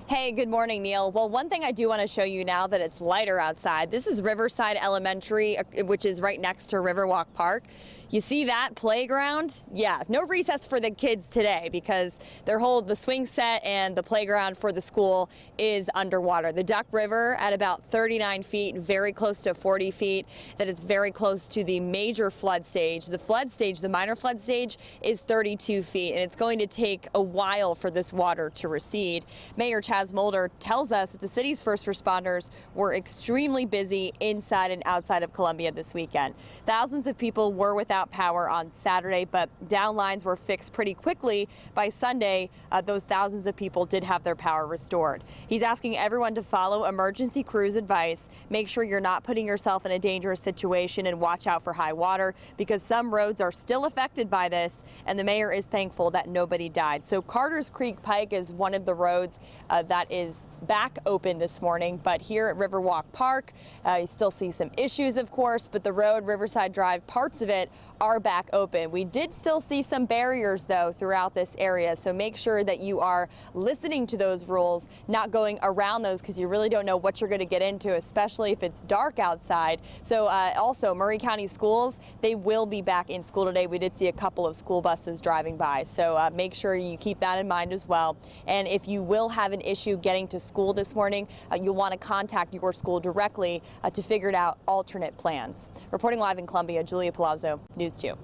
Hey, good morning, Neil. Well, one thing I do want to show you now that it's lighter outside. This is Riverside Elementary, which is right next to Riverwalk Park. You see that playground? Yeah, no recess for the kids today because the swing set and the playground for the school is underwater. The Duck River at about 39 feet, very close to 40 feet. That is very close to the major flood stage. The flood stage, the minor flood stage, is 32 feet, and it's going to take a while for this water to recede. Mayor Chaz Mulder tells us that the city's first responders were extremely busy inside and outside of Columbia this weekend. Thousands of people were without power on Saturday, but down lines were fixed pretty quickly. By Sunday, those thousands of people did have their power restored. He's asking everyone to follow emergency crews advice, make sure you're not putting yourself in a dangerous situation, and watch out for high water because some roads are still affected by this, and the mayor is thankful that nobody died. So Carter's Creek Pike is one of the roads that is back open this morning, but here at Riverwalk Park, you still see some issues, of course, but the road, Riverside Drive, parts of it are back open. We did still see some barriers, though, throughout this area, so make sure that you are listening to those rules, not going around those because you really don't know what you're going to get into, especially if it's dark outside. So also, Maury County schools, they will be back in school today. We did see a couple of school buses driving by, so make sure you keep that in mind as well. And if you will have an issue getting to school this morning, you'll want to contact your school directly to figure out alternate plans. Reporting live in Columbia, Julia Palazzo, News 2.